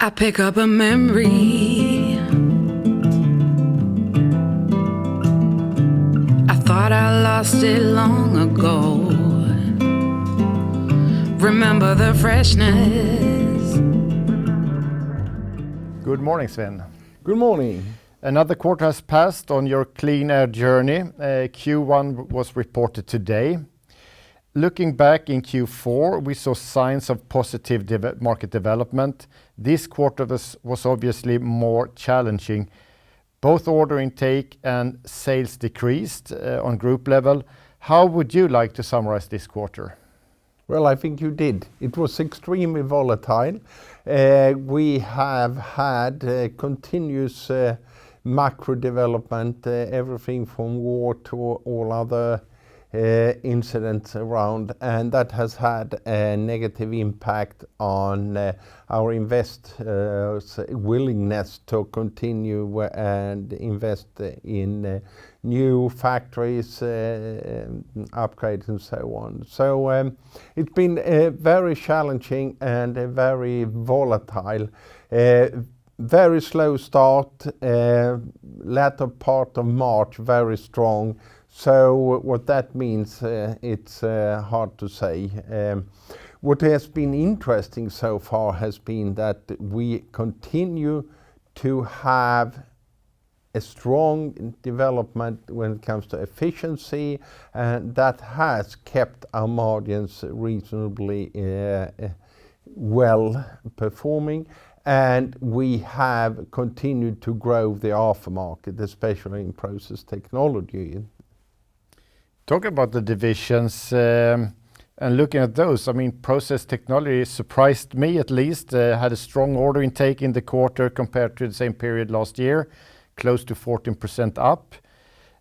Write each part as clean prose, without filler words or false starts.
I pick up a memory. I thought I lost it long ago. Remember the freshness. Good morning, Sven. Good morning. Another quarter has passed on your clean air journey. Q1 was reported today. Looking back in Q4, we saw signs of positive market development. This quarter was obviously more challenging. Both order intake and sales decreased on group level. How would you like to summarize this quarter? Well, I think you did. It was extremely volatile. We have had continuous macro development, everything from war to all other incidents around, and that has had a negative impact on our investors' willingness to continue and invest in new factories, upgrades and so on. So it's been very challenging and very volatile. Very slow start, latter part of March, very strong. So what that means, it's hard to say. What has been interesting so far has been that we continue to have a strong development when it comes to efficiency, and that has kept our margins reasonably well performing. And we have continued to grow the aftermarket, especially in process technology. Talk about the divisions and looking at those, I mean, process technology surprised me at least, had a strong order intake in the quarter compared to the same period last year, close to 14% up.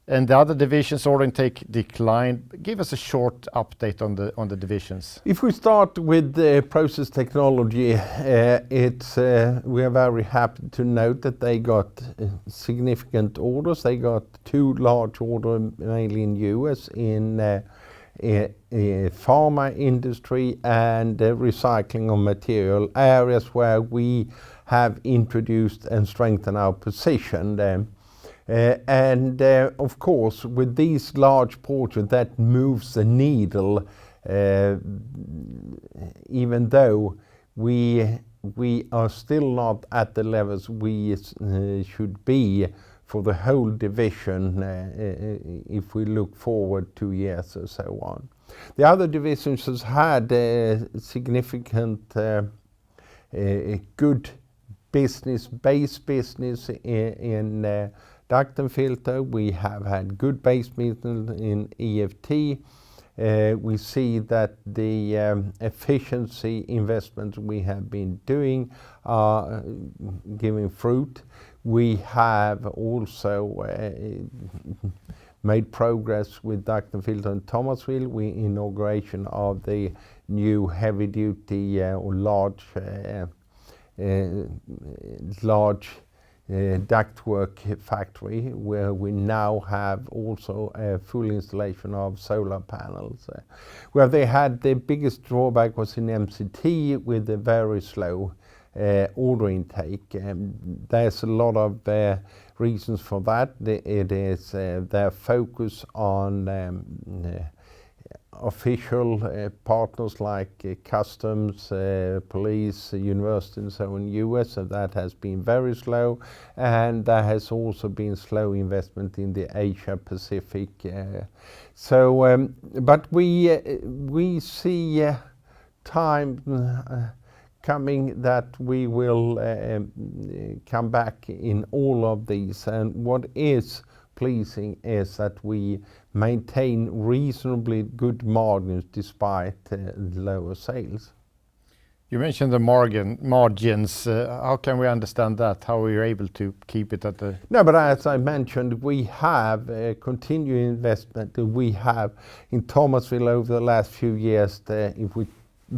And the other divisions order intake declined. Give us a short update on the divisions. If we start with the process technology, we are very happy to note that they got significant orders. They got 2 large orders, mainly in US, in pharma industry and recycling of material, areas where we have introduced and strengthened our position. Of course, with these large portions, that moves the needle, even though we are still not at the levels we should be for the whole division if we look forward 2 years or so on. The other divisions has had significant good base business in duct and filter. We have had good base business in EFT. We see that the efficiency investments we have been doing are giving fruit. We have also made progress with duct and filter in Thomasville. Inauguration of the new heavy-duty or large ductwork factory, where we now have also a full installation of solar panels. Where they had the biggest drawback was in MCT with a very slow order intake. There's a lot of reasons for that. It is their focus on official partners like customs, police, university and so in US, so that has been very slow, and there has also been slow investment in the Asia Pacific. But we see time coming that we will come back in all of these, and what is pleasing is that we maintain reasonably good margins despite lower sales. You mentioned the margins. How can we understand that? How are you able to keep it at the... No, but as I mentioned, we have a continuing investment. We have in Thomasville over the last few years, if we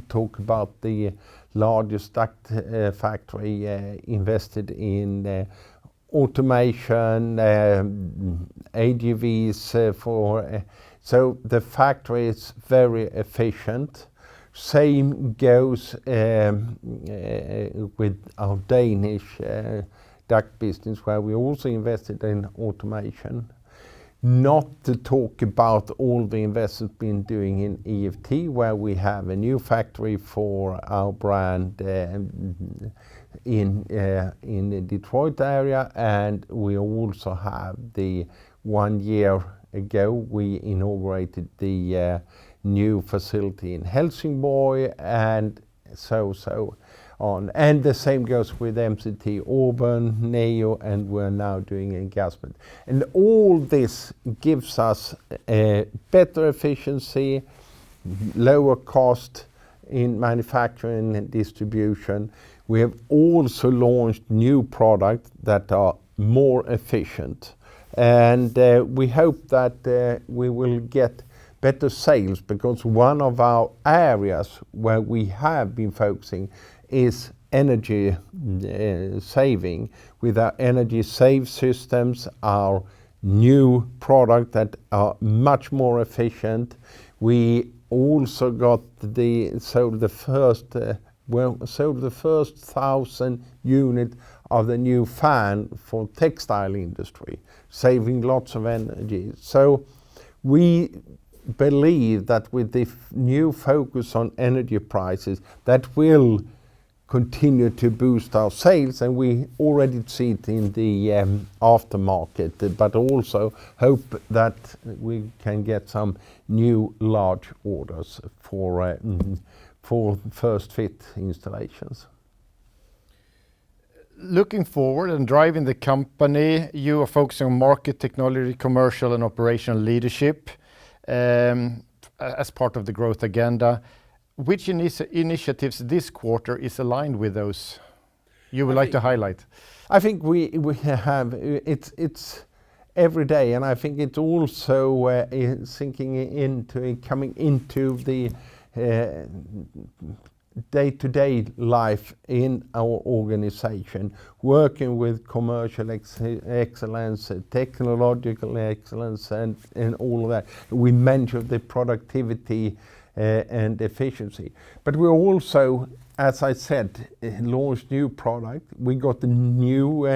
talk about the largest duct factory, invested in automation, AGVs so the factory is very efficient. Same goes with our Danish duct business, where we also invested in automation. Not to talk about all the investments been doing in EFT, where we have a new factory for our brand in the Detroit area, and we also have 1 year ago we inaugurated the new facility in Helsingborg, and so on. And the same goes with MCT Auburn, Neo, and we're now doing engagement. And all this gives us a better efficiency, lower cost in manufacturing and distribution. We have also launched new products that are more efficient. And we hope that we will get better sales, because one of our areas where we have been focusing is energy saving. With our energy save systems, our new product that are much more efficient. We also sold the first 1,000 units of the new fan for textile industry, saving lots of energy. So we believe that with the new focus on energy prices, that will continue to boost our sales, and we already see it in the aftermarket, but also hope that we can get some new large orders for first fit installations. Looking forward and driving the company, you are focusing on market, technology, commercial and operational leadership as part of the growth agenda. Which initiatives this quarter is aligned with those you would like to highlight? I think we have, it's every day, and I think it's also sinking into, coming into the day-to-day life in our organization, working with commercial excellence, technological excellence, and all of that. We mentioned the productivity and efficiency. But we also, as I said, launched new product. We got the new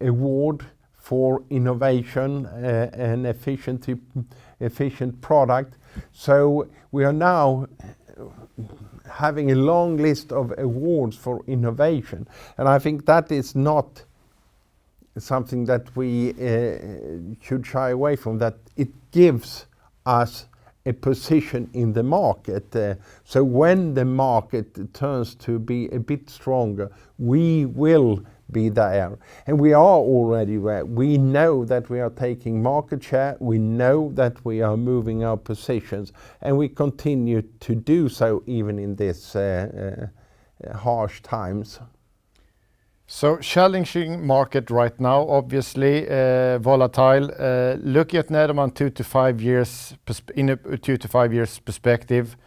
award for innovation and efficient product. So we are now having a long list of awards for innovation. And I think that is not something that we should shy away from, that it gives us a position in the market. So when the market turns to be a bit stronger, we will be there. And we are already there. We know that we are taking market share. We know that we are moving our positions, and we continue to do so even in this harsh times. So challenging market right now, obviously volatile. Looking at Nederman 2 to 5 years in a 2 to 5 years perspective,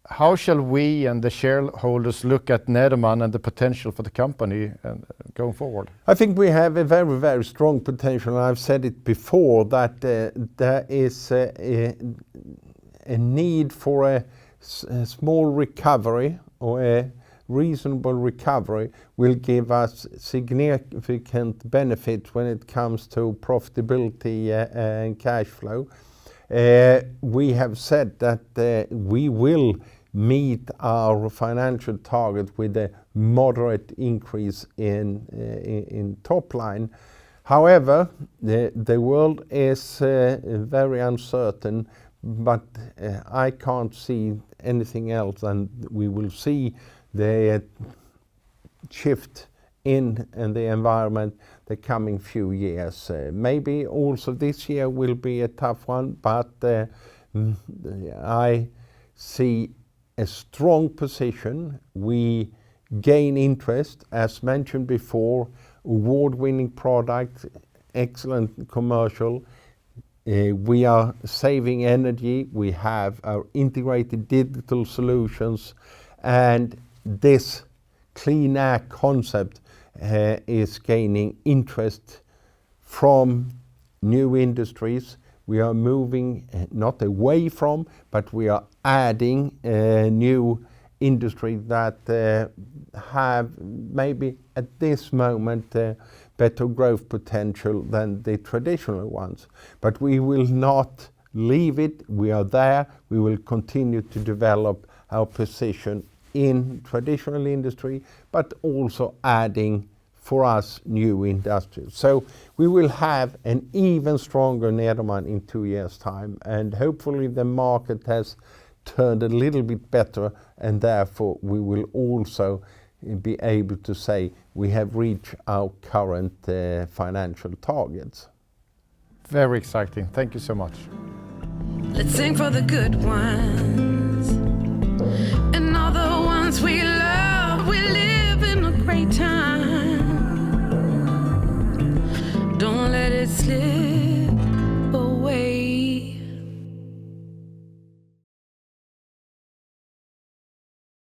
how shall we and the shareholders look at Nederman and the potential for the company going forward? I think we have a very, very strong potential. I've said it before that there is a need for a small recovery, or a reasonable recovery will give us significant benefit when it comes to profitability and cash flow. We have said that we will meet our financial target with a moderate increase in top line. However, the world is very uncertain, but I can't see anything else, and we will see the shift in the environment the coming few years. Maybe also this year will be a tough one, but I see a strong position. We gain interest, as mentioned before, award-winning product, excellent commercial. We are saving energy. We have our integrated digital solutions, and this clean air concept is gaining interest from new industries. We are moving not away from, but we are adding new industry that have maybe at this moment better growth potential than the traditional ones. But we will not leave it. We are there. We will continue to develop our position in traditional industry, but also adding for us new industries. So we will have an even stronger Nederman in 2 years' time, and hopefully the market has turned a little bit better, and therefore we will also be able to say we have reached our current financial targets. Very exciting. Thank you so much. Let's sing for the good ones.